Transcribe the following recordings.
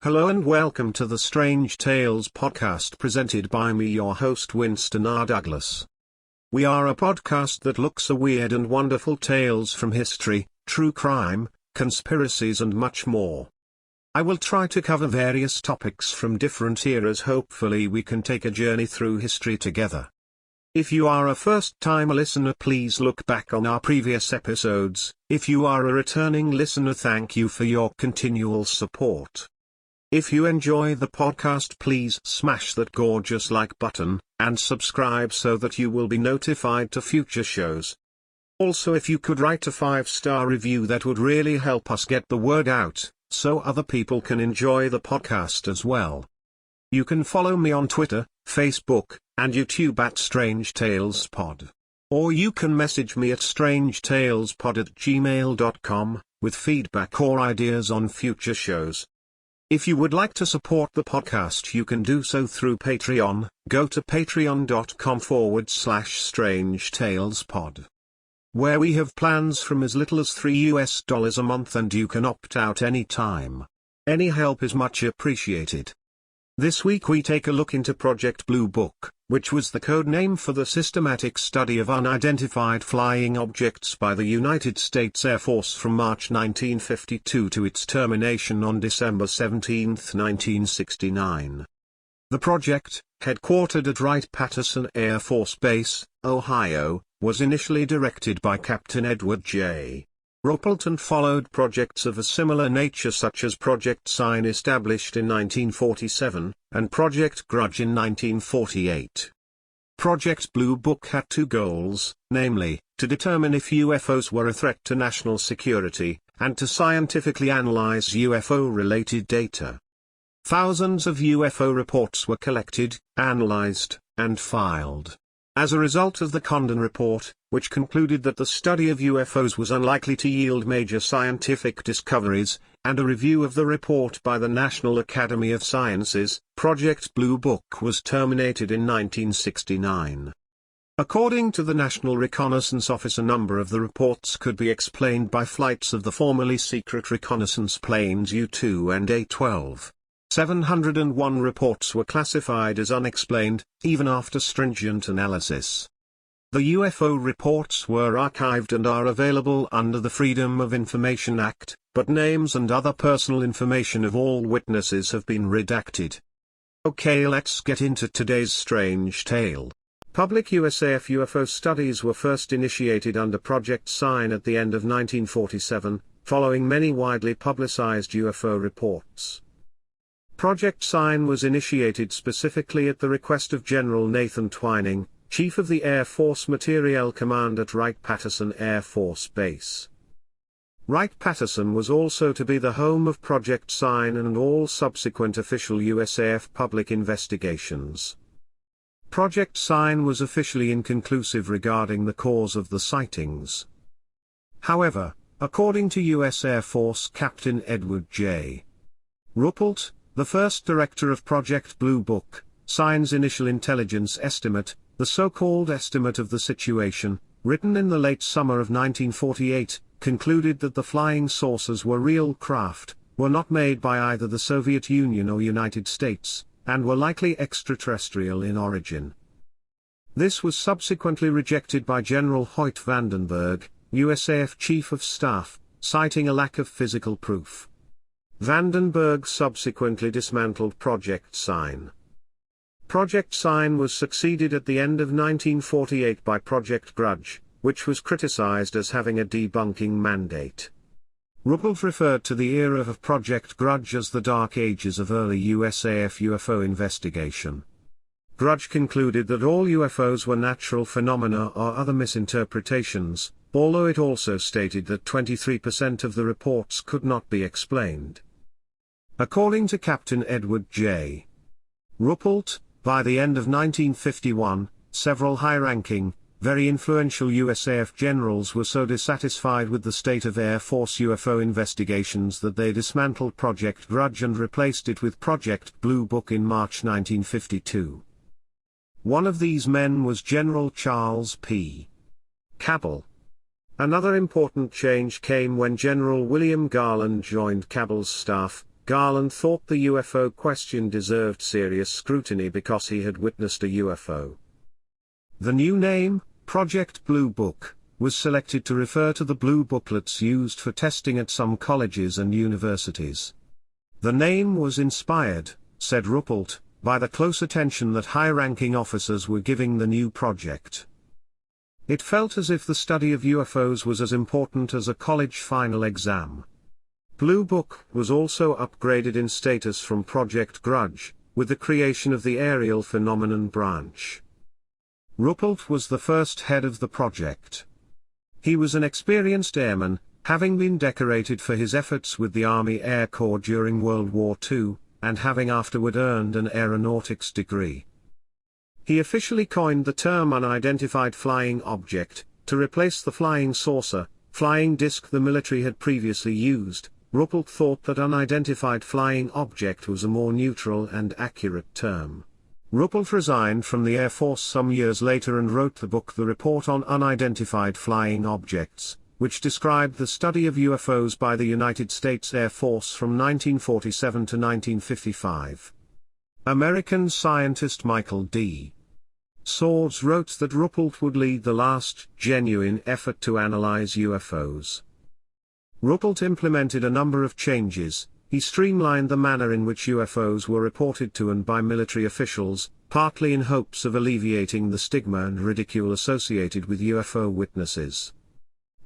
Hello and welcome to the Strange Tales podcast presented by me, your host Winston R. Douglas. We are a podcast that looks at weird and wonderful tales from history, true crime, conspiracies and much more. I will try to cover various topics from different eras. Hopefully we can take a journey through history together. If you are a first-time listener, please look back on our previous episodes. If you are a returning listener, thank you for your continual support. If you enjoy the podcast, please smash that gorgeous like button, and subscribe so that you will be notified to future shows. Also, if you could write a 5-star review, that would really help us get the word out, so other people can enjoy the podcast as well. You can follow me on Twitter, Facebook, and YouTube at Strange Tales Pod. Or you can message me at strangetalespod@gmail.com, with feedback or ideas on future shows. If you would like to support the podcast, you can do so through Patreon. Go to patreon.com/strangetalespod, where we have plans from as little as $3 a month, and you can opt out any time. Any help is much appreciated. This week we take a look into Project Blue Book, which was the code name for the systematic study of unidentified flying objects by the United States Air Force from March 1952 to its termination on December 17, 1969. The project, headquartered at Wright-Patterson Air Force Base, Ohio, was initially directed by Captain Edward J. Ruppelt and followed projects of a similar nature such as Project Sign, established in 1947, and Project Grudge in 1948. Project Blue Book had two goals, namely, to determine if UFOs were a threat to national security, and to scientifically analyze UFO-related data. Thousands of UFO reports were collected, analyzed, and filed. As a result of the Condon Report, which concluded that the study of UFOs was unlikely to yield major scientific discoveries, and a review of the report by the National Academy of Sciences, Project Blue Book was terminated in 1969. According to the National Reconnaissance Office, a number of the reports could be explained by flights of the formerly secret reconnaissance planes U-2 and A-12. 701 reports were classified as unexplained, even after stringent analysis. The UFO reports were archived and are available under the Freedom of Information Act, but names and other personal information of all witnesses have been redacted. Okay, let's get into today's strange tale. Public USAF UFO studies were first initiated under Project Sign at the end of 1947, following many widely publicized UFO reports. Project Sign was initiated specifically at the request of General Nathan Twining, Chief of the Air Force Materiel Command at Wright-Patterson Air Force Base. Wright-Patterson was also to be the home of Project Sign and all subsequent official USAF public investigations. Project Sign was officially inconclusive regarding the cause of the sightings. However, according to U.S. Air Force Captain Edward J. Ruppelt, the first director of Project Blue Book, Sign's initial intelligence estimate, the so-called estimate of the situation, written in the late summer of 1948, concluded that the flying saucers were real craft, were not made by either the Soviet Union or United States, and were likely extraterrestrial in origin. This was subsequently rejected by General Hoyt Vandenberg, USAF Chief of Staff, citing a lack of physical proof. Vandenberg subsequently dismantled Project Sign. Project Sign was succeeded at the end of 1948 by Project Grudge, which was criticized as having a debunking mandate. Ruppelt referred to the era of Project Grudge as the dark ages of early USAF UFO investigation. Grudge concluded that all UFOs were natural phenomena or other misinterpretations, although it also stated that 23% of the reports could not be explained. According to Captain Edward J. Ruppelt, by the end of 1951, several high-ranking, very influential USAF generals were so dissatisfied with the state of Air Force UFO investigations that they dismantled Project Grudge and replaced it with Project Blue Book in March 1952. One of these men was General Charles P. Cabell. Another important change came when General William Garland joined Cabell's staff, Garland thought the UFO question deserved serious scrutiny because he had witnessed a UFO. The new name, Project Blue Book, was selected to refer to the blue booklets used for testing at some colleges and universities. The name was inspired, said Ruppelt, by the close attention that high-ranking officers were giving the new project. It felt as if the study of UFOs was as important as a college final exam. Blue Book was also upgraded in status from Project Grudge, with the creation of the Aerial Phenomenon branch. Ruppelt was the first head of the project. He was an experienced airman, having been decorated for his efforts with the Army Air Corps during World War II, and having afterward earned an aeronautics degree. He officially coined the term unidentified flying object, to replace the flying saucer, flying disc the military had previously used. Ruppelt thought that unidentified flying object was a more neutral and accurate term. Ruppelt resigned from the Air Force some years later and wrote the book The Report on Unidentified Flying Objects, which described the study of UFOs by the United States Air Force from 1947 to 1955. American scientist Michael D. Swords wrote that Ruppelt would lead the last genuine effort to analyze UFOs. Ruppelt implemented a number of changes. He streamlined the manner in which UFOs were reported to and by military officials, partly in hopes of alleviating the stigma and ridicule associated with UFO witnesses.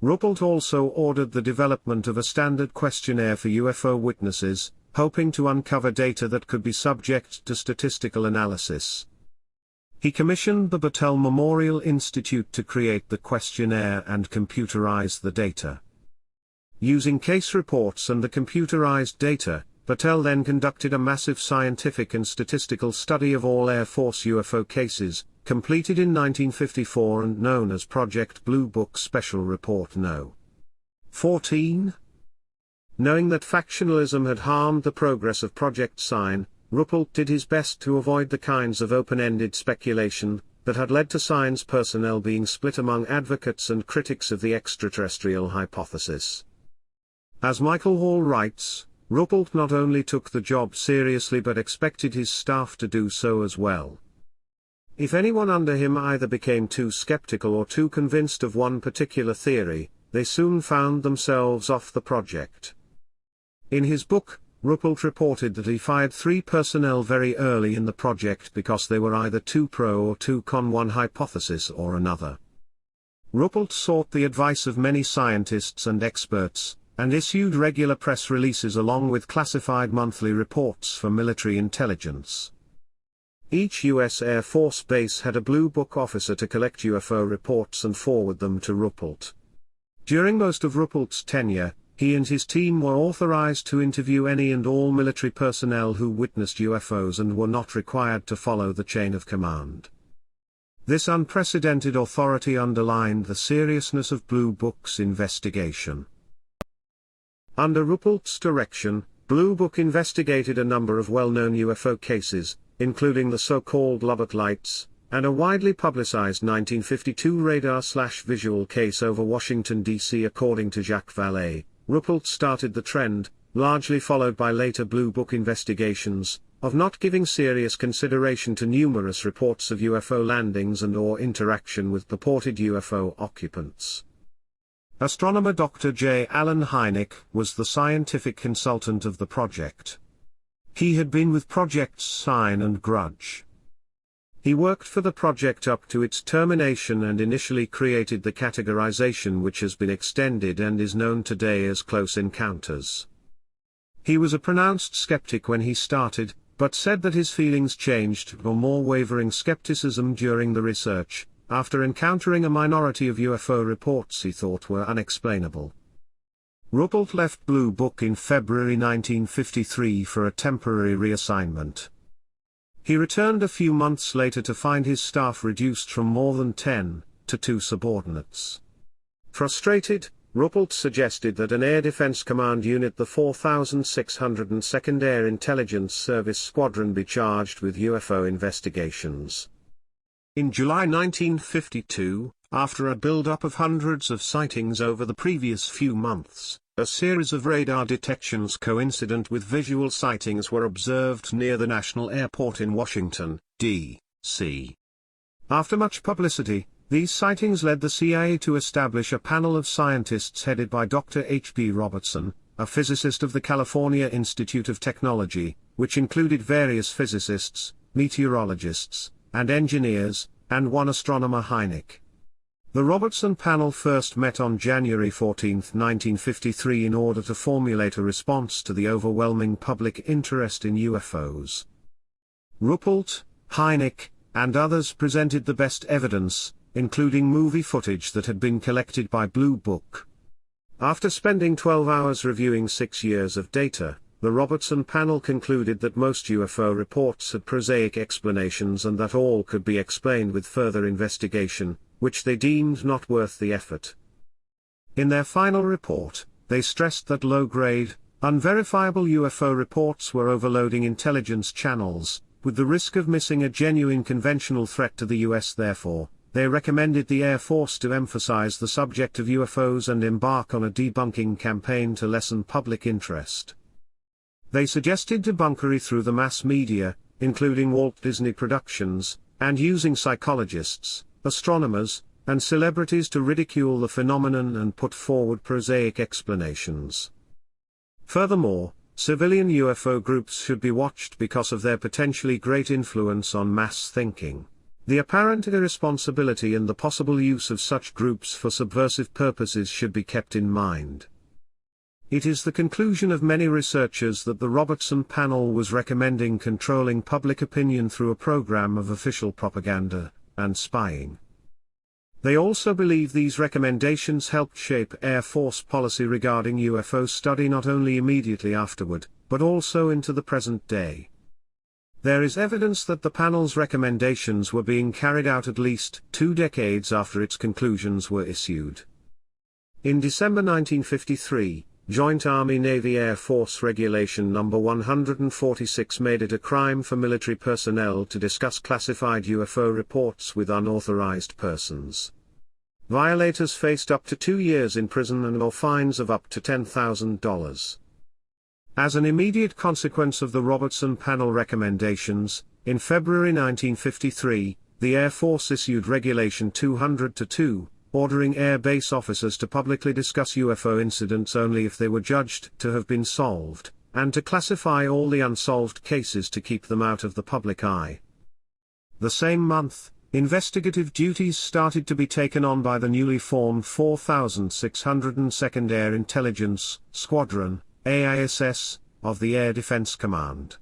Ruppelt also ordered the development of a standard questionnaire for UFO witnesses, hoping to uncover data that could be subject to statistical analysis. He commissioned the Battelle Memorial Institute to create the questionnaire and computerize the data. Using case reports and the computerized data, Battelle then conducted a massive scientific and statistical study of all Air Force UFO cases, completed in 1954 and known as Project Blue Book Special Report No. 14. Knowing that factionalism had harmed the progress of Project Sign, Ruppelt did his best to avoid the kinds of open-ended speculation that had led to Sign's personnel being split among advocates and critics of the extraterrestrial hypothesis. As Michael Hall writes, Ruppelt not only took the job seriously but expected his staff to do so as well. If anyone under him either became too skeptical or too convinced of one particular theory, they soon found themselves off the project. In his book, Ruppelt reported that he fired 3 personnel very early in the project because they were either too pro or too con one hypothesis or another. Ruppelt sought the advice of many scientists and experts, and issued regular press releases along with classified monthly reports for military intelligence. Each U.S. Air Force base had a Blue Book officer to collect UFO reports and forward them to Ruppelt. During most of Ruppelt's tenure, he and his team were authorized to interview any and all military personnel who witnessed UFOs and were not required to follow the chain of command. This unprecedented authority underlined the seriousness of Blue Book's investigation. Under Ruppelt's direction, Blue Book investigated a number of well-known UFO cases, including the so-called Lubbock Lights, and a widely publicized 1952 radar/visual case over Washington, D.C. According to Jacques Vallée, Ruppelt started the trend, largely followed by later Blue Book investigations, of not giving serious consideration to numerous reports of UFO landings and/or interaction with purported UFO occupants. Astronomer Dr. J. Allen Hynek was the scientific consultant of the project. He had been with Projects Sign and Grudge. He worked for the project up to its termination and initially created the categorization which has been extended and is known today as Close Encounters. He was a pronounced skeptic when he started, but said that his feelings changed to a more wavering skepticism during the research, after encountering a minority of UFO reports he thought were unexplainable. Ruppelt left Blue Book in February 1953 for a temporary reassignment. He returned a few months later to find his staff reduced from more than 10 to 2 subordinates. Frustrated, Ruppelt suggested that an Air Defense Command unit, the 4602nd Air Intelligence Service Squadron, be charged with UFO investigations. In July 1952, after a build-up of hundreds of sightings over the previous few months, A series of radar detections coincident with visual sightings were observed near the National Airport in Washington, D.C. After much publicity, these sightings led the CIA to establish a panel of scientists headed by Dr. H.B. Robertson, a physicist of the California Institute of Technology, which included various physicists, meteorologists, and engineers, and one astronomer Hynek. The Robertson panel first met on January 14, 1953 in order to formulate a response to the overwhelming public interest in UFOs. Ruppelt, Hynek, and others presented the best evidence, including movie footage that had been collected by Blue Book. After spending 12 hours reviewing 6 years of data, the Robertson panel concluded that most UFO reports had prosaic explanations and that all could be explained with further investigation, which they deemed not worth the effort. In their final report, they stressed that low-grade, unverifiable UFO reports were overloading intelligence channels, with the risk of missing a genuine conventional threat to the US. Therefore, they recommended the Air Force to emphasize the subject of UFOs and embark on a debunking campaign to lessen public interest. They suggested debunkery through the mass media, including Walt Disney Productions, and using psychologists, astronomers, and celebrities to ridicule the phenomenon and put forward prosaic explanations. Furthermore, civilian UFO groups should be watched because of their potentially great influence on mass thinking. The apparent irresponsibility and the possible use of such groups for subversive purposes should be kept in mind. It is the conclusion of many researchers that the Robertson panel was recommending controlling public opinion through a program of official propaganda and spying. They also believe these recommendations helped shape Air Force policy regarding UFO study not only immediately afterward, but also into the present day. There is evidence that the panel's recommendations were being carried out at least 2 decades after its conclusions were issued. In December 1953, Joint Army-Navy-Air Force Regulation No. 146 made it a crime for military personnel to discuss classified UFO reports with unauthorized persons. Violators faced up to 2 years in prison and or fines of up to $10,000. As an immediate consequence of the Robertson panel recommendations, in February 1953, the Air Force issued Regulation 200-2, ordering Air Base officers to publicly discuss UFO incidents only if they were judged to have been solved, and to classify all the unsolved cases to keep them out of the public eye. The same month, investigative duties started to be taken on by the newly formed 4602nd Air Intelligence Squadron, AISS, of the Air Defense Command.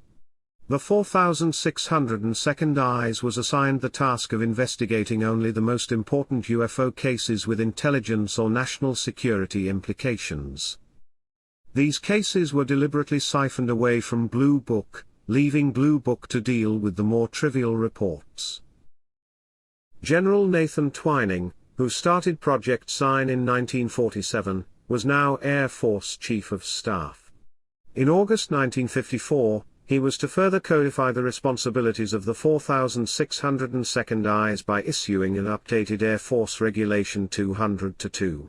The 4602nd IS was assigned the task of investigating only the most important UFO cases with intelligence or national security implications. These cases were deliberately siphoned away from Blue Book, leaving Blue Book to deal with the more trivial reports. General Nathan Twining, who started Project Sign in 1947, was now Air Force Chief of Staff. In August 1954, he was to further codify the responsibilities of the 4602nd IS by issuing an updated Air Force Regulation 200-2.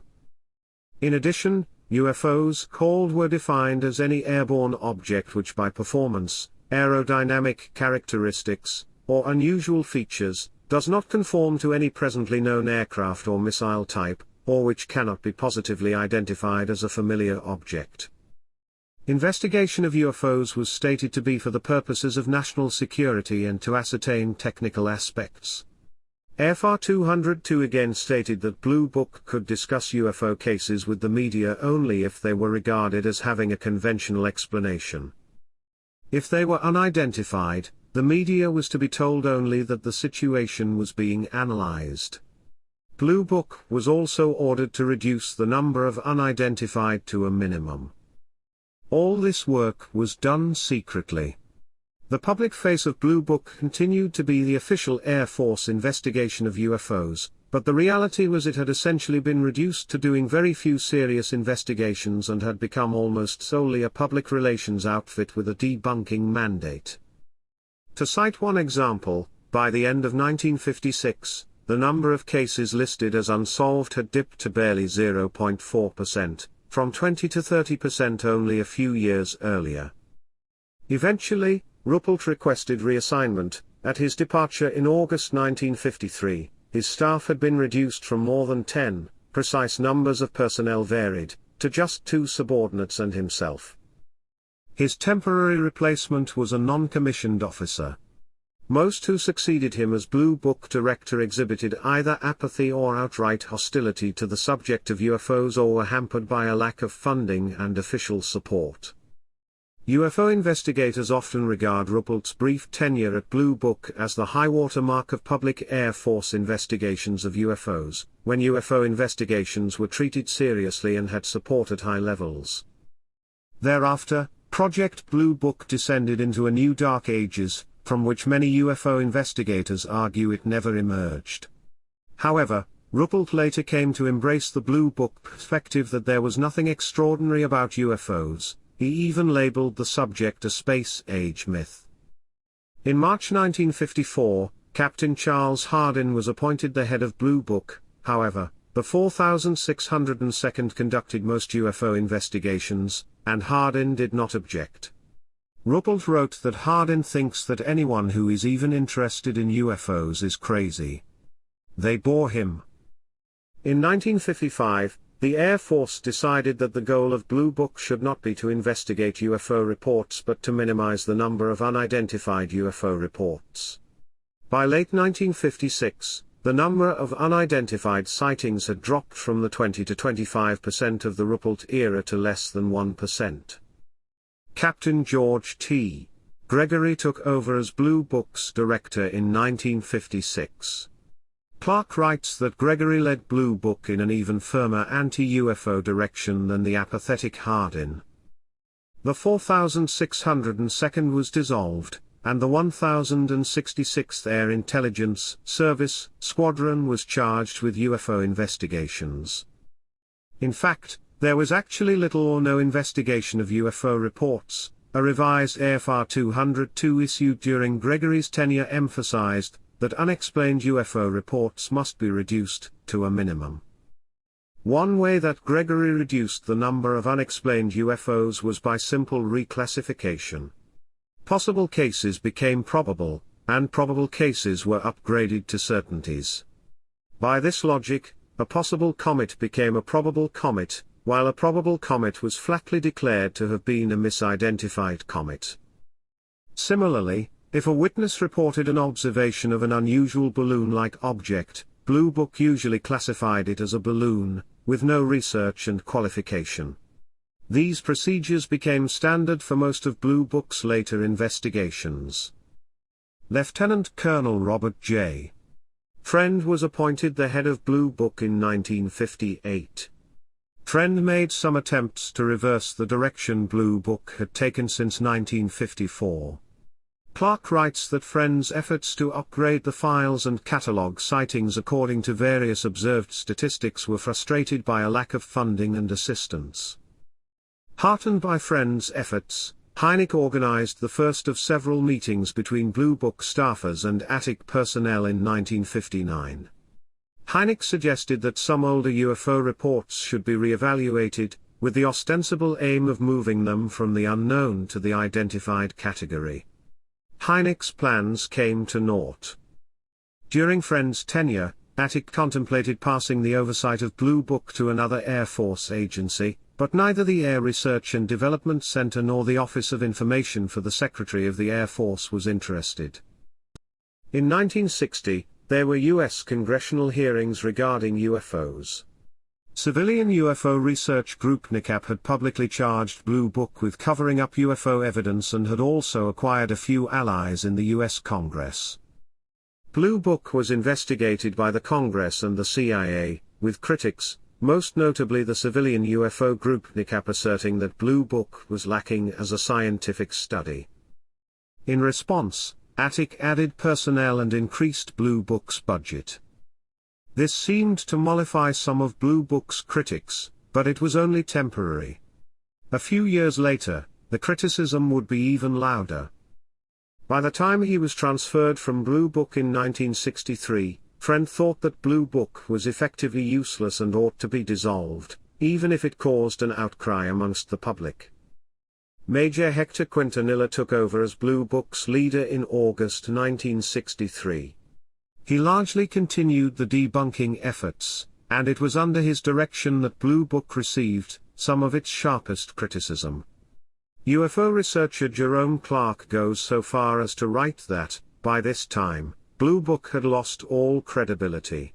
In addition, UFOs were defined as any airborne object which by performance, aerodynamic characteristics, or unusual features, does not conform to any presently known aircraft or missile type, or which cannot be positively identified as a familiar object. Investigation of UFOs was stated to be for the purposes of national security and to ascertain technical aspects. AFR 202 again stated that Blue Book could discuss UFO cases with the media only if they were regarded as having a conventional explanation. If they were unidentified, the media was to be told only that the situation was being analyzed. Blue Book was also ordered to reduce the number of unidentified to a minimum. All this work was done secretly. The public face of Blue Book continued to be the official Air Force investigation of UFOs, but the reality was it had essentially been reduced to doing very few serious investigations and had become almost solely a public relations outfit with a debunking mandate. To cite one example, by the end of 1956, the number of cases listed as unsolved had dipped to barely 0.4%, from 20 to 30% only a few years earlier. Eventually, Ruppelt requested reassignment. At his departure in August 1953, his staff had been reduced from more than 10, precise numbers of personnel varied, to just 2 subordinates and himself. His temporary replacement was a non-commissioned officer. Most who succeeded him as Blue Book director exhibited either apathy or outright hostility to the subject of UFOs, or were hampered by a lack of funding and official support. UFO investigators often regard Ruppelt's brief tenure at Blue Book as the high-water mark of public Air Force investigations of UFOs, when UFO investigations were treated seriously and had support at high levels. Thereafter, Project Blue Book descended into a new dark ages, from which many UFO investigators argue it never emerged. However, Ruppelt later came to embrace the Blue Book perspective that there was nothing extraordinary about UFOs. He even labeled the subject a space age myth. In March 1954, Captain Charles Hardin was appointed the head of Blue Book. However, the 4602nd conducted most UFO investigations, and Hardin did not object. Ruppelt wrote that Hardin thinks that anyone who is even interested in UFOs is crazy. They bore him. In 1955, the Air Force decided that the goal of Blue Book should not be to investigate UFO reports but to minimize the number of unidentified UFO reports. By late 1956, the number of unidentified sightings had dropped from the 20 to 25% of the Ruppelt era to less than 1%. Captain George T. Gregory took over as Blue Book's director in 1956. Clark writes that Gregory led Blue Book in an even firmer anti-UFO direction than the apathetic Hardin. The 4602nd was dissolved, and the 1066th Air Intelligence Service Squadron was charged with UFO investigations. In fact, there was actually little or no investigation of UFO reports. A revised AFR 202 issued during Gregory's tenure emphasized that unexplained UFO reports must be reduced to a minimum. One way that Gregory reduced the number of unexplained UFOs was by simple reclassification. Possible cases became probable, and probable cases were upgraded to certainties. By this logic, a possible comet became a probable comet, while a probable comet was flatly declared to have been a misidentified comet. Similarly, if a witness reported an observation of an unusual balloon-like object, Blue Book usually classified it as a balloon, with no research and qualification. These procedures became standard for most of Blue Book's later investigations. Lieutenant Colonel Robert J. Friend was appointed the head of Blue Book in 1958. Friend made some attempts to reverse the direction Blue Book had taken since 1954. Clark writes that Friend's efforts to upgrade the files and catalog sightings according to various observed statistics were frustrated by a lack of funding and assistance. Heartened by Friend's efforts, Hynek organized the first of several meetings between Blue Book staffers and Attic personnel in 1959. Hynek suggested that some older UFO reports should be re-evaluated, with the ostensible aim of moving them from the unknown to the identified category. Hynek's plans came to naught. During Friend's tenure, Attic contemplated passing the oversight of Blue Book to another Air Force agency, but neither the Air Research and Development Center nor the Office of Information for the Secretary of the Air Force was interested. In 1960, there were U.S. congressional hearings regarding UFOs. Civilian UFO Research Group NICAP had publicly charged Blue Book with covering up UFO evidence and had also acquired a few allies in the U.S. Congress. Blue Book was investigated by the Congress and the CIA, with critics, most notably the civilian UFO group NICAP, asserting that Blue Book was lacking as a scientific study. In response, Attic added personnel and increased Blue Book's budget. This seemed to mollify some of Blue Book's critics, but it was only temporary. A few years later, the criticism would be even louder. By the time he was transferred from Blue Book in 1963, Friend thought that Blue Book was effectively useless and ought to be dissolved, even if it caused an outcry amongst the public. Major Hector Quintanilla took over as Blue Book's leader in August 1963. He largely continued the debunking efforts, and it was under his direction that Blue Book received some of its sharpest criticism. UFO researcher Jerome Clark goes so far as to write that, by this time, Blue Book had lost all credibility.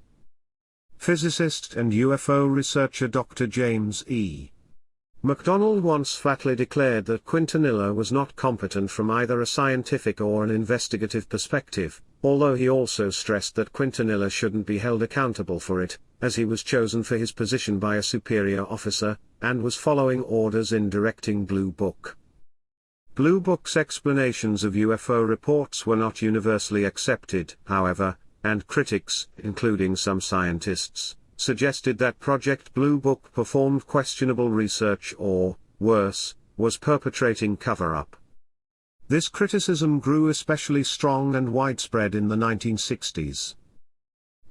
Physicist and UFO researcher Dr. James E. McDonald once flatly declared that Quintanilla was not competent from either a scientific or an investigative perspective, although he also stressed that Quintanilla shouldn't be held accountable for it, as he was chosen for his position by a superior officer, and was following orders in directing Blue Book. Blue Book's explanations of UFO reports were not universally accepted, however, and critics, including some scientists, suggested that Project Blue Book performed questionable research or, worse, was perpetrating cover-up. This criticism grew especially strong and widespread in the 1960s.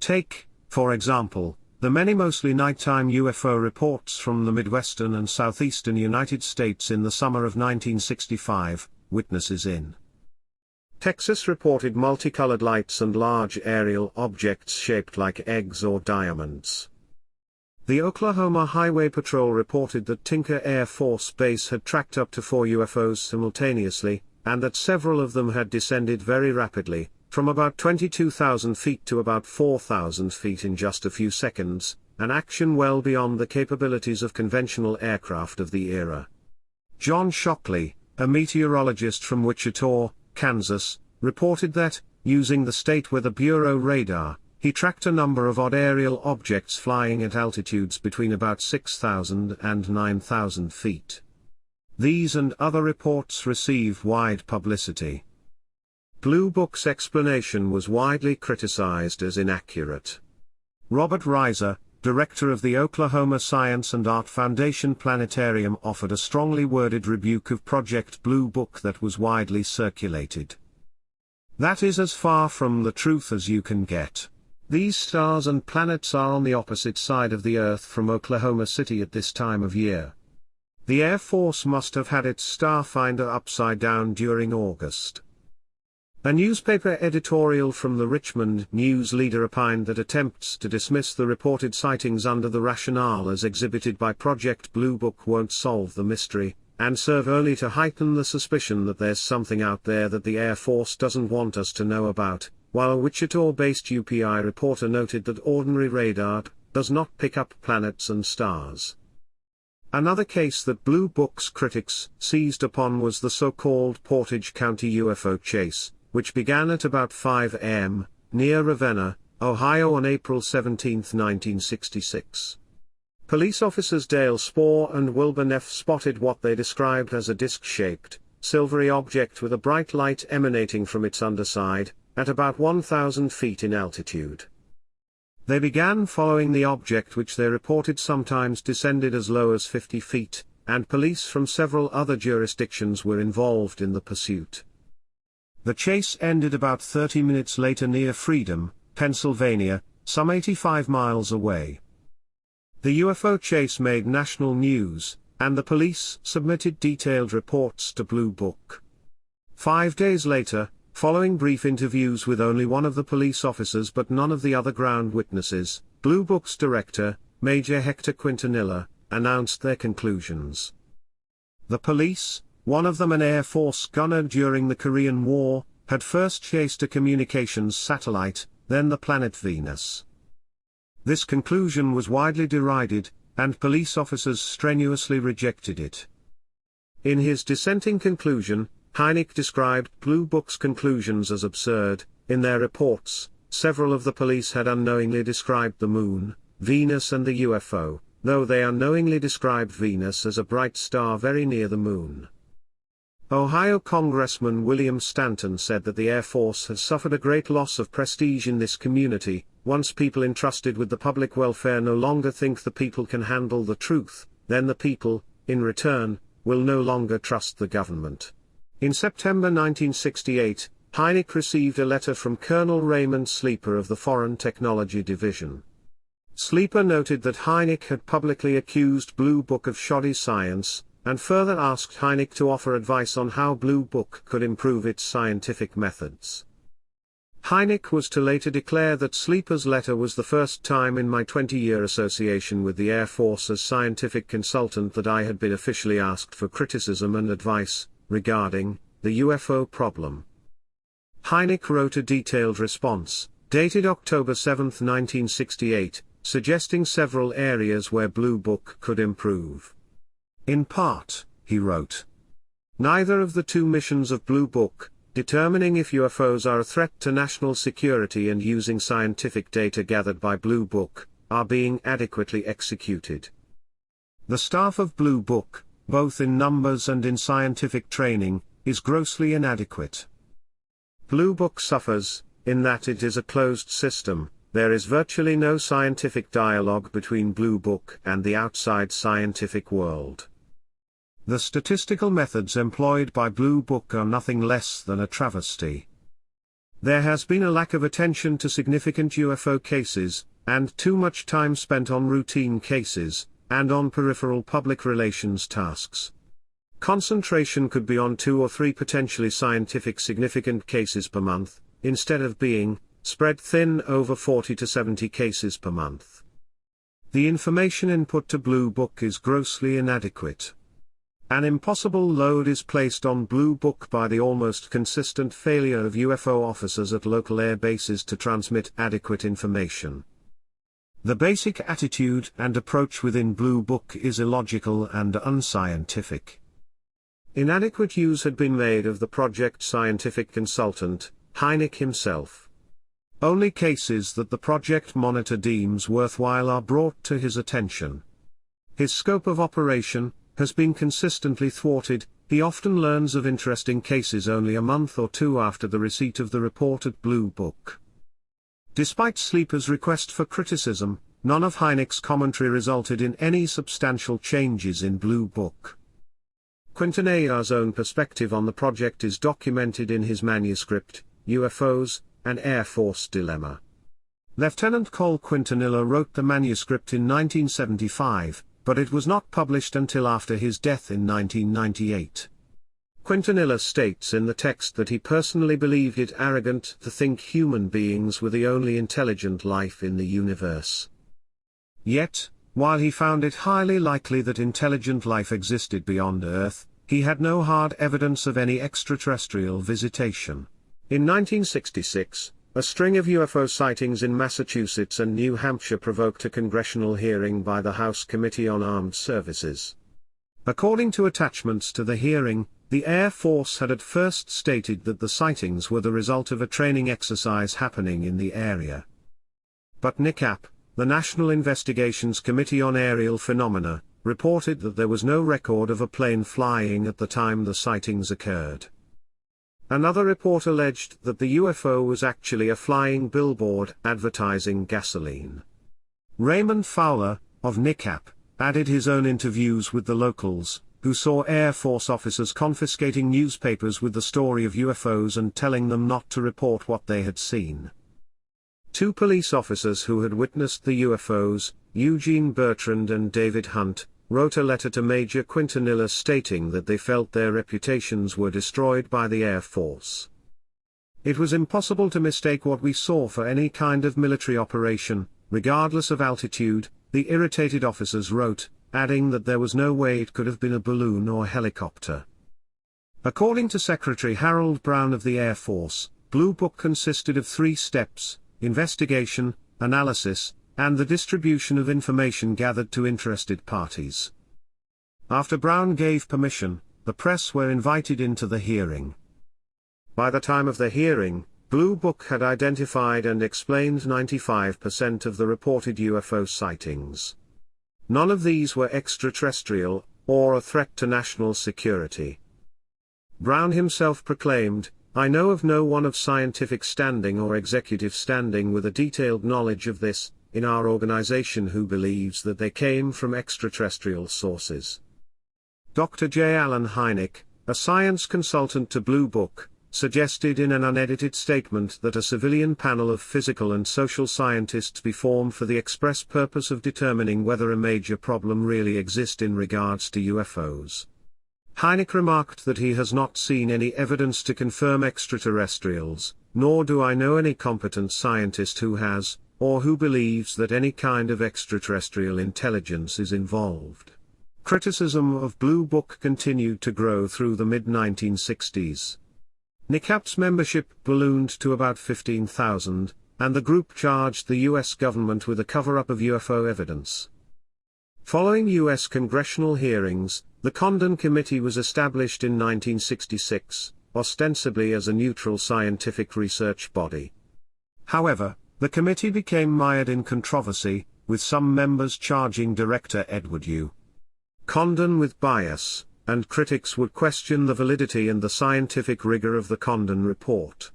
Take, for example, the many mostly nighttime UFO reports from the Midwestern and Southeastern United States in the summer of 1965, witnesses in Texas reported multicolored lights and large aerial objects shaped like eggs or diamonds. The Oklahoma Highway Patrol reported that Tinker Air Force Base had tracked up to 4 UFOs simultaneously, and that several of them had descended very rapidly, from about 22,000 feet to about 4,000 feet in just a few seconds, an action well beyond the capabilities of conventional aircraft of the era. John Shockley, a meteorologist from Wichita, Kansas, reported that, using the State Weather Bureau radar, he tracked a number of odd aerial objects flying at altitudes between about 6,000 and 9,000 feet. These and other reports received wide publicity. Blue Book's explanation was widely criticized as inaccurate. Robert Reiser, director of the Oklahoma Science and Art Foundation Planetarium, offered a strongly worded rebuke of Project Blue Book that was widely circulated. "That is as far from the truth as you can get. These stars and planets are on the opposite side of the Earth from Oklahoma City at this time of year. The Air Force must have had its starfinder upside down during August." A newspaper editorial from the Richmond News Leader opined that attempts to dismiss the reported sightings under the rationale as exhibited by Project Blue Book won't solve the mystery, and serve only to heighten the suspicion that there's something out there that the Air Force doesn't want us to know about, while a Wichita-based UPI reporter noted that ordinary radar does not pick up planets and stars. Another case that Blue Book's critics seized upon was the so-called Portage County UFO chase, which began at about 5 a.m., near Ravenna, Ohio on April 17, 1966. Police officers Dale Spohr and Wilbur Neff spotted what they described as a disc-shaped, silvery object with a bright light emanating from its underside, at about 1,000 feet in altitude. They began following the object, which they reported sometimes descended as low as 50 feet, and police from several other jurisdictions were involved in the pursuit. The chase ended about 30 minutes later near Freedom, Pennsylvania, some 85 miles away. The UFO chase made national news, and the police submitted detailed reports to Blue Book. 5 days later, following brief interviews with only one of the police officers but none of the other ground witnesses, Blue Book's director, Major Hector Quintanilla, announced their conclusions. The police, one of them an Air Force gunner during the Korean War, had first chased a communications satellite, then the planet Venus. This conclusion was widely derided, and police officers strenuously rejected it. In his dissenting conclusion, Hynek described Blue Book's conclusions as absurd. In their reports, several of the police had unknowingly described the Moon, Venus and the UFO, though they unknowingly described Venus as a bright star very near the Moon. Ohio Congressman William Stanton said that the Air Force has suffered a great loss of prestige in this community. Once people entrusted with the public welfare no longer think the people can handle the truth, then the people, in return, will no longer trust the government. In September 1968, Hynek received a letter from Colonel Raymond Sleeper of the Foreign Technology Division. Sleeper noted that Hynek had publicly accused Blue Book of shoddy science, and further asked Hynek to offer advice on how Blue Book could improve its scientific methods. Hynek was to later declare that Sleeper's letter was the first time in my 20-year association with the Air Force as scientific consultant that I had been officially asked for criticism and advice regarding the UFO problem. Hynek wrote a detailed response, dated October 7, 1968, suggesting several areas where Blue Book could improve. In part, he wrote, "Neither of the two missions of Blue Book, determining if UFOs are a threat to national security and using scientific data gathered by Blue Book, are being adequately executed. The staff of Blue Book, both in numbers and in scientific training, is grossly inadequate. Blue Book suffers, in that it is a closed system. There is virtually no scientific dialogue between Blue Book and the outside scientific world. The statistical methods employed by Blue Book are nothing less than a travesty. There has been a lack of attention to significant UFO cases, and too much time spent on routine cases, and on peripheral public relations tasks. Concentration could be on 2 or 3 potentially scientific significant cases per month, instead of being spread thin over 40 to 70 cases per month. The information input to Blue Book is grossly inadequate. An impossible load is placed on Blue Book by the almost consistent failure of UFO officers at local air bases to transmit adequate information. The basic attitude and approach within Blue Book is illogical and unscientific. Inadequate use had been made of the project scientific consultant, Hynek himself. Only cases that the project monitor deems worthwhile are brought to his attention. His scope of operation has been consistently thwarted. He often learns of interesting cases only a month or 2 after the receipt of the report at Blue Book. Despite Sleeper's request for criticism, none of Hynek's commentary resulted in any substantial changes in Blue Book. Quintanilha's own perspective on the project is documented in his manuscript, UFOs, an Air Force Dilemma. Lieutenant Col Quintanilha wrote the manuscript in 1975, but it was not published until after his death in 1998. Quintanilha states in the text that he personally believed it arrogant to think human beings were the only intelligent life in the universe. Yet, while he found it highly likely that intelligent life existed beyond Earth, he had no hard evidence of any extraterrestrial visitation. In 1966, a string of UFO sightings in Massachusetts and New Hampshire provoked a congressional hearing by the House Committee on Armed Services. According to attachments to the hearing, the Air Force had at first stated that the sightings were the result of a training exercise happening in the area. But NICAP, the National Investigations Committee on Aerial Phenomena, reported that there was no record of a plane flying at the time the sightings occurred. Another report alleged that the UFO was actually a flying billboard advertising gasoline. Raymond Fowler, of NICAP, added his own interviews with the locals, who saw Air Force officers confiscating newspapers with the story of UFOs and telling them not to report what they had seen. 2 police officers who had witnessed the UFOs, Eugene Bertrand and David Hunt, wrote a letter to Major Quintanilha stating that they felt their reputations were destroyed by the Air Force. It was impossible to mistake what we saw for any kind of military operation, regardless of altitude, the irritated officers wrote, adding that there was no way it could have been a balloon or helicopter. According to Secretary Harold Brown of the Air Force, Blue Book consisted of 3 steps: investigation, analysis, and the distribution of information gathered to interested parties. After Brown gave permission, the press were invited into the hearing. By the time of the hearing, Blue Book had identified and explained 95% of the reported UFO sightings. None of these were extraterrestrial, or a threat to national security. Brown himself proclaimed, "I know of no one of scientific standing or executive standing with a detailed knowledge of this, in our organization who believes that they came from extraterrestrial sources." Dr. J. Allen Hynek, a science consultant to Blue Book, suggested in an unedited statement that a civilian panel of physical and social scientists be formed for the express purpose of determining whether a major problem really exists in regards to UFOs. Hynek remarked that he has not seen any evidence to confirm extraterrestrials, nor do I know any competent scientist who has, or who believes that any kind of extraterrestrial intelligence is involved. Criticism of Blue Book continued to grow through the mid-1960s. NICAP's membership ballooned to about 15,000, and the group charged the U.S. government with a cover-up of UFO evidence. Following U.S. congressional hearings, the Condon Committee was established in 1966, ostensibly as a neutral scientific research body. However, the committee became mired in controversy, with some members charging Director Edward U. Condon with bias, and critics would question the validity and the scientific rigor of the Condon Report.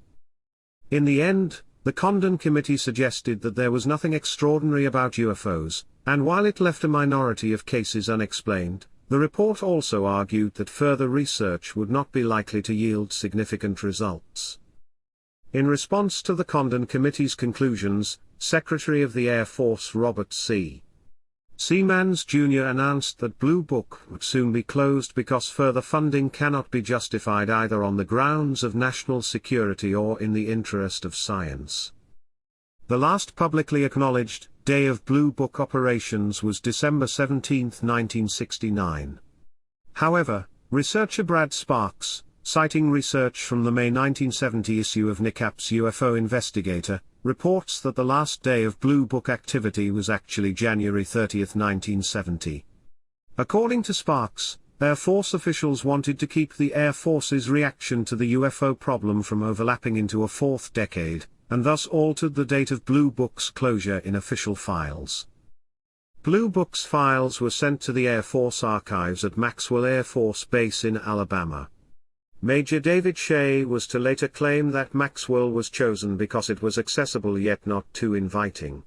In the end, the Condon Committee suggested that there was nothing extraordinary about UFOs, and while it left a minority of cases unexplained, the report also argued that further research would not be likely to yield significant results. In response to the Condon Committee's conclusions, Secretary of the Air Force Robert C. Seamans Jr. announced that Blue Book would soon be closed because further funding cannot be justified either on the grounds of national security or in the interest of science. The last publicly acknowledged day of Blue Book operations was December 17, 1969. However, researcher Brad Sparks, citing research from the May 1970 issue of NICAP's UFO Investigator, reports that the last day of Blue Book activity was actually January 30, 1970. According to Sparks, Air Force officials wanted to keep the Air Force's reaction to the UFO problem from overlapping into a fourth decade, and thus altered the date of Blue Book's closure in official files. Blue Book's files were sent to the Air Force archives at Maxwell Air Force Base in Alabama. Major David Shea was to later claim that Maxwell was chosen because it was accessible yet not too inviting.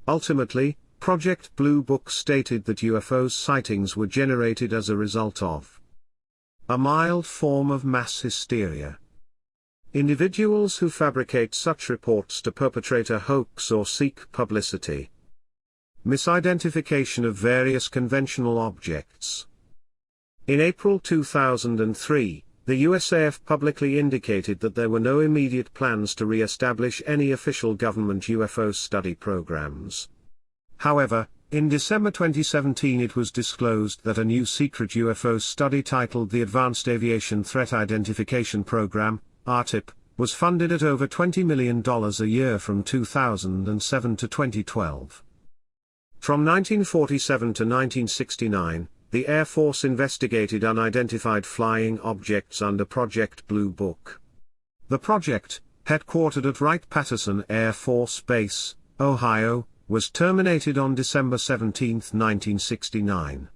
Ultimately, Project Blue Book stated that UFO sightings were generated as a result of a mild form of mass hysteria. Individuals who fabricate such reports to perpetrate a hoax or seek publicity. Misidentification of various conventional objects. In April 2003, the USAF publicly indicated that there were no immediate plans to re-establish any official government UFO study programs. However, in December 2017 it was disclosed that a new secret UFO study titled the Advanced Aviation Threat Identification Program, ARTIP, was funded at over $20 million a year from 2007 to 2012. From 1947 to 1969, the Air Force investigated unidentified flying objects under Project Blue Book. The project, headquartered at Wright-Patterson Air Force Base, Ohio, was terminated on December 17, 1969.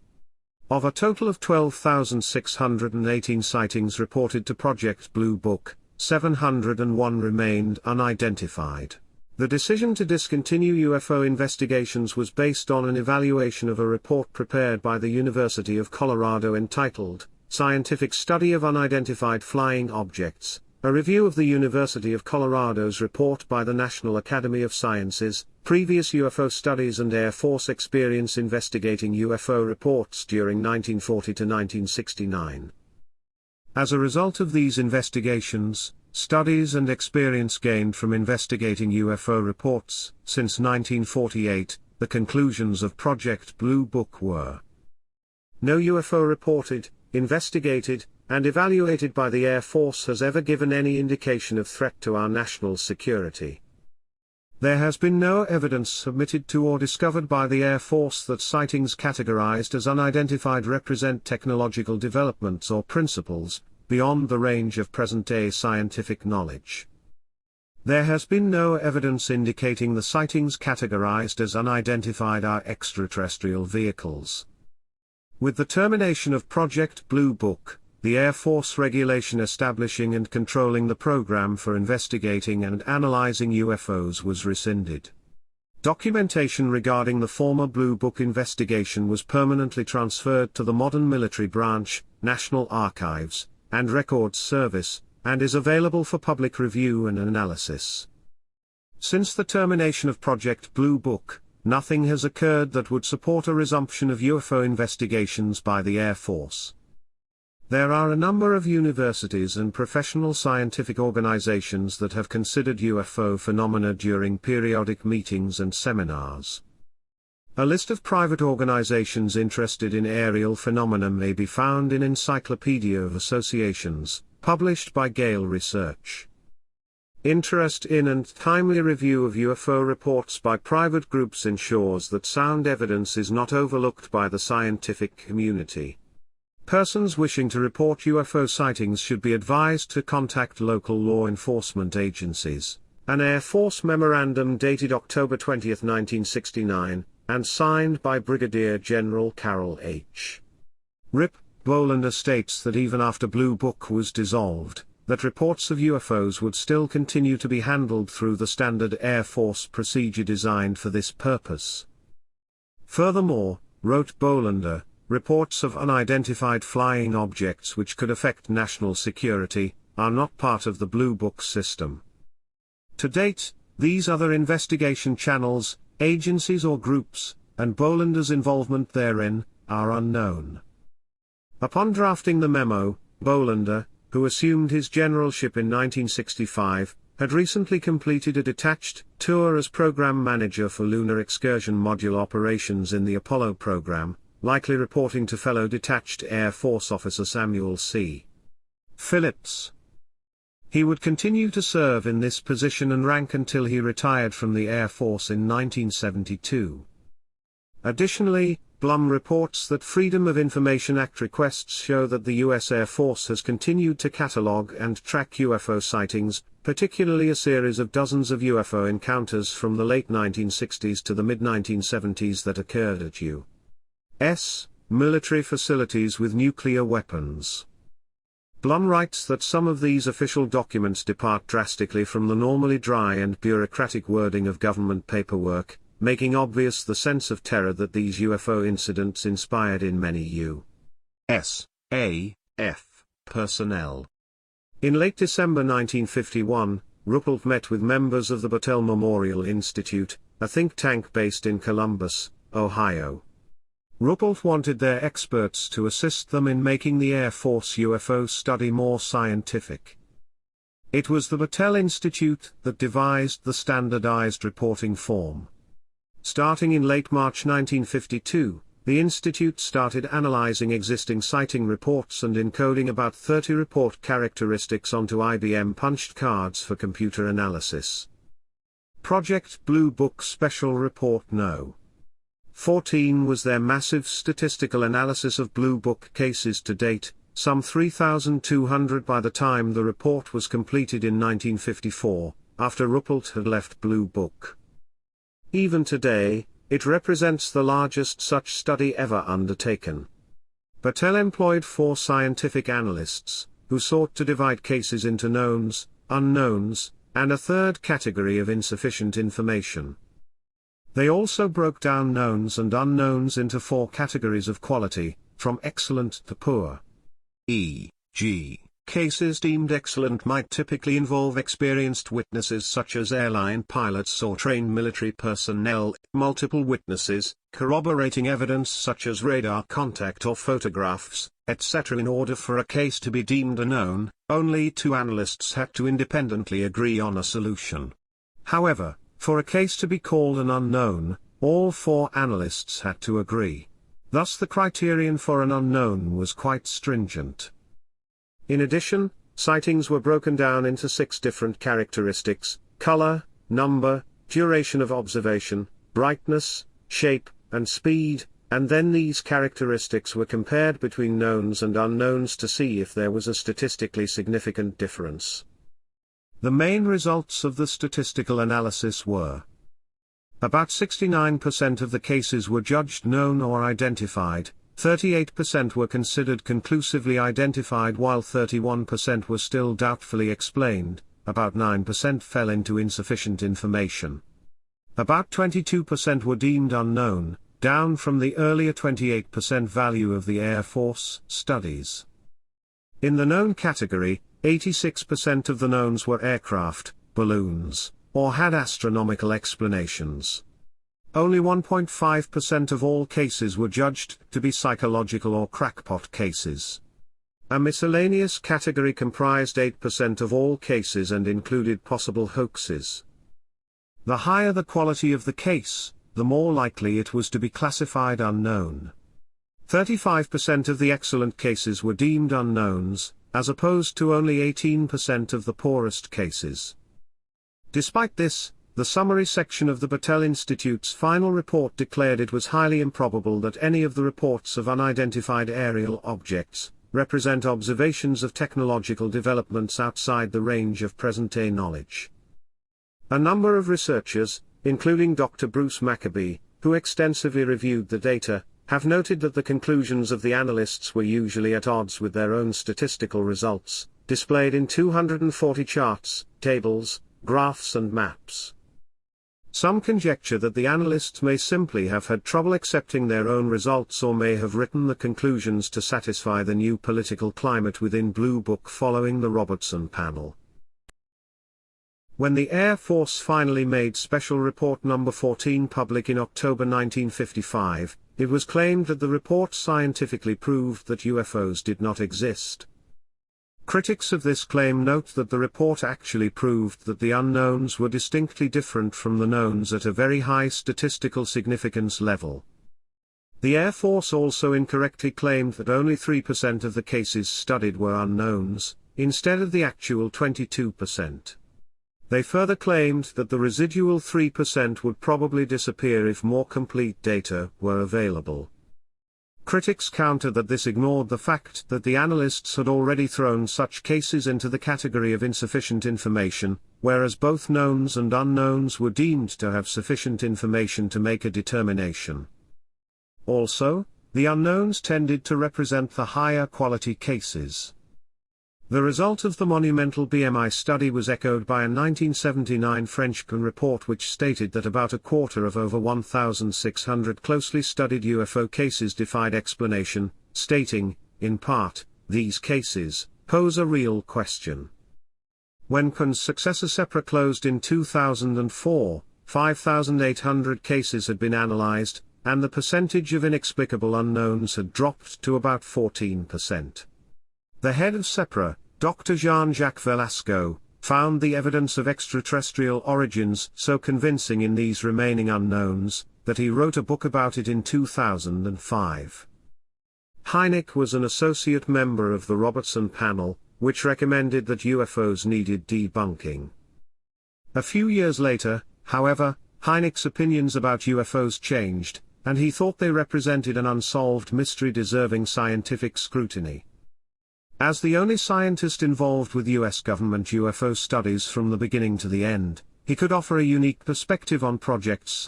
Of a total of 12,618 sightings reported to Project Blue Book, 701 remained unidentified. The decision to discontinue UFO investigations was based on an evaluation of a report prepared by the University of Colorado entitled, Scientific Study of Unidentified Flying Objects, a review of the University of Colorado's report by the National Academy of Sciences, previous UFO studies and Air Force experience investigating UFO reports during 1940 to 1969. As a result of these investigations, studies and experience gained from investigating UFO reports, since 1948, the conclusions of Project Blue Book were: no UFO reported, investigated, and evaluated by the Air Force has ever given any indication of threat to our national security. There has been no evidence submitted to or discovered by the Air Force that sightings categorized as unidentified represent technological developments or principles beyond the range of present-day scientific knowledge. There has been no evidence indicating the sightings categorized as unidentified are extraterrestrial vehicles. With the termination of Project Blue Book, the Air Force regulation establishing and controlling the program for investigating and analyzing UFOs was rescinded. Documentation regarding the former Blue Book investigation was permanently transferred to the modern military branch, National Archives and Records Service, and is available for public review and analysis. Since the termination of Project Blue Book, nothing has occurred that would support a resumption of UFO investigations by the Air Force. There are a number of universities and professional scientific organizations that have considered UFO phenomena during periodic meetings and seminars. A list of private organizations interested in aerial phenomena may be found in Encyclopedia of Associations, published by Gale Research. Interest in and timely review of UFO reports by private groups ensures that sound evidence is not overlooked by the scientific community. Persons wishing to report UFO sightings should be advised to contact local law enforcement agencies. An Air Force memorandum dated October 20, 1969, and signed by Brigadier General Carroll H. Rip Bolander states that even after Blue Book was dissolved, that reports of UFOs would still continue to be handled through the standard Air Force procedure designed for this purpose. Furthermore, wrote Bolander, reports of unidentified flying objects which could affect national security are not part of the Blue Book system. To date, these other investigation channels, agencies or groups, and Bolander's involvement therein, are unknown. Upon drafting the memo, Bolander, who assumed his generalship in 1965, had recently completed a detached tour as program manager for Lunar Excursion Module operations in the Apollo program, likely reporting to fellow detached Air Force officer Samuel C. Phillips. He would continue to serve in this position and rank until he retired from the Air Force in 1972. Additionally, Blum reports that Freedom of Information Act requests show that the U.S. Air Force has continued to catalog and track UFO sightings, particularly a series of dozens of UFO encounters from the late 1960s to the mid-1970s that occurred at U.S. military facilities with nuclear weapons. Blum writes that some of these official documents depart drastically from the normally dry and bureaucratic wording of government paperwork, making obvious the sense of terror that these UFO incidents inspired in many U.S. AF personnel. In late December 1951, Ruppelt met with members of the Battelle Memorial Institute, a think tank based in Columbus, Ohio. Ruppelt wanted their experts to assist them in making the Air Force UFO study more scientific. It was the Battelle Institute that devised the standardized reporting form. Starting in late March 1952, the Institute started analyzing existing sighting reports and encoding about 30 report characteristics onto IBM punched cards for computer analysis. Project Blue Book Special Report No. 14 was their massive statistical analysis of Blue Book cases to date, some 3,200 by the time the report was completed in 1954, after Ruppelt had left Blue Book. Even today, it represents the largest such study ever undertaken. Battelle employed 4 scientific analysts, who sought to divide cases into knowns, unknowns, and a third category of insufficient information. They also broke down knowns and unknowns into 4 categories of quality, from excellent to poor. E.g., cases deemed excellent might typically involve experienced witnesses such as airline pilots or trained military personnel, multiple witnesses, corroborating evidence such as radar contact or photographs, etc. In order for a case to be deemed a known, only 2 analysts had to independently agree on a solution. However, for a case to be called an unknown, all 4 analysts had to agree. Thus the criterion for an unknown was quite stringent. In addition, sightings were broken down into 6 different characteristics: color, number, duration of observation, brightness, shape, and speed, and then these characteristics were compared between knowns and unknowns to see if there was a statistically significant difference. The main results of the statistical analysis were: about 69% of the cases were judged known or identified, 38% were considered conclusively identified while 31% were still doubtfully explained, about 9% fell into insufficient information. About 22% were deemed unknown, down from the earlier 28% value of the Air Force studies. In the known category, 86% of the knowns were aircraft, balloons, or had astronomical explanations. Only 1.5% of all cases were judged to be psychological or crackpot cases. A miscellaneous category comprised 8% of all cases and included possible hoaxes. The higher the quality of the case, the more likely it was to be classified unknown. 35% of the excellent cases were deemed unknowns, as opposed to only 18% of the poorest cases. Despite this, the summary section of the Battelle Institute's final report declared it was highly improbable that any of the reports of unidentified aerial objects represent observations of technological developments outside the range of present-day knowledge. A number of researchers, including Dr. Bruce Maccabee, who extensively reviewed the data, have noted that the conclusions of the analysts were usually at odds with their own statistical results, displayed in 240 charts, tables, graphs and maps. Some conjecture that the analysts may simply have had trouble accepting their own results or may have written the conclusions to satisfy the new political climate within Blue Book following the Robertson panel. When the Air Force finally made Special Report No. 14 public in October 1955, it was claimed that the report scientifically proved that UFOs did not exist. Critics of this claim note that the report actually proved that the unknowns were distinctly different from the knowns at a very high statistical significance level. The Air Force also incorrectly claimed that only 3% of the cases studied were unknowns, instead of the actual 22%. They further claimed that the residual 3% would probably disappear if more complete data were available. Critics counter that this ignored the fact that the analysts had already thrown such cases into the category of insufficient information, whereas both knowns and unknowns were deemed to have sufficient information to make a determination. Also, the unknowns tended to represent the higher quality cases. The result of the monumental BMI study was echoed by a 1979 French Condon report which stated that about a quarter of over 1,600 closely studied UFO cases defied explanation, stating, in part, these cases pose a real question. When Condon's successor SEPRA closed in 2004, 5,800 cases had been analyzed, and the percentage of inexplicable unknowns had dropped to about 14%. The head of SEPRA, Dr. Jean-Jacques Velasco, found the evidence of extraterrestrial origins so convincing in these remaining unknowns, that he wrote a book about it in 2005. Hynek was an associate member of the Robertson panel, which recommended that UFOs needed debunking. A few years later, however, Hynek's opinions about UFOs changed, and he thought they represented an unsolved mystery deserving scientific scrutiny. As the only scientist involved with U.S. government UFO studies from the beginning to the end, he could offer a unique perspective on Projects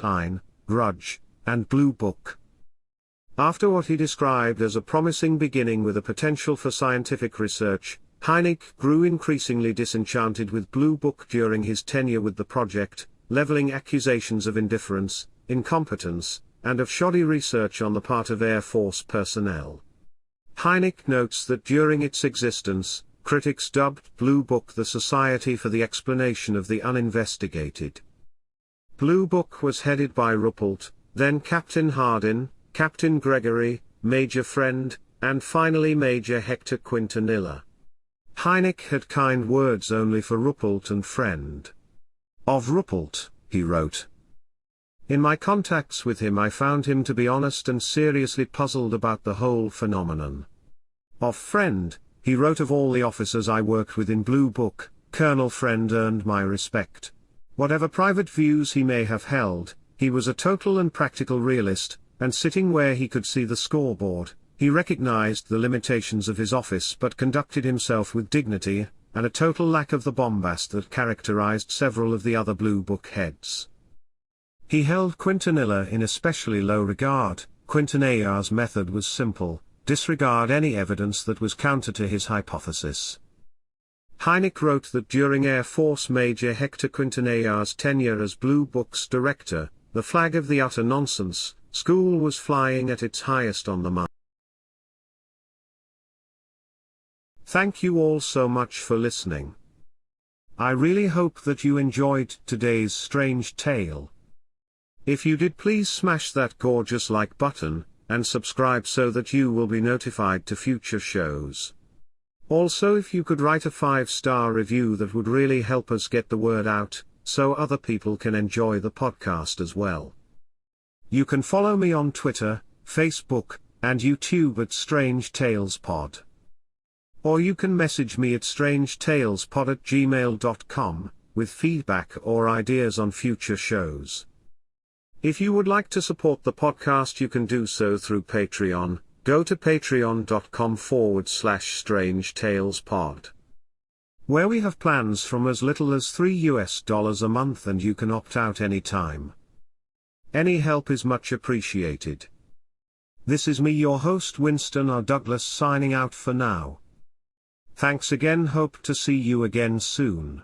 Grudge, and Blue Book. After what he described as a promising beginning with a potential for scientific research, Hynek grew increasingly disenchanted with Blue Book during his tenure with the project, leveling accusations of indifference, incompetence, and of shoddy research on the part of Air Force personnel. Hynek notes that during its existence, critics dubbed Blue Book the Society for the Explanation of the Uninvestigated. Blue Book was headed by Ruppelt, then Captain Hardin, Captain Gregory, Major Friend, and finally Major Hector Quintanilla. Hynek had kind words only for Ruppelt and Friend. Of Ruppelt, he wrote, "In my contacts with him I found him to be honest and seriously puzzled about the whole phenomenon. Of Friend, he wrote, of all the officers I worked with in Blue Book, Colonel Friend earned my respect. Whatever private views he may have held, he was a total and practical realist, and sitting where he could see the scoreboard, he recognized the limitations of his office but conducted himself with dignity, and a total lack of the bombast that characterized several of the other Blue Book heads. He held Quintanilla in especially low regard. Quintanilla's method was simple: disregard any evidence that was counter to his hypothesis." Hynek wrote that during Air Force Major Hector Quintanilla's tenure as Blue Book's director, the flag of the utter nonsense school was flying at its highest on the mark. Thank you all so much for listening. I really hope that you enjoyed today's strange tale. If you did, please smash that gorgeous like button, and subscribe so that you will be notified to future shows. Also, if you could write a 5-star review, that would really help us get the word out, so other people can enjoy the podcast as well. You can follow me on Twitter, Facebook, and YouTube at Strange Tales Pod. Or you can message me at strangetalespod@gmail.com, with feedback or ideas on future shows. If you would like to support the podcast, you can do so through Patreon. Go to patreon.com/strangetalespod, where we have plans from as little as $3 a month, and you can opt out anytime. Any help is much appreciated. This is me, your host Winston R. Douglas, signing out for now. Thanks again, hope to see you again soon.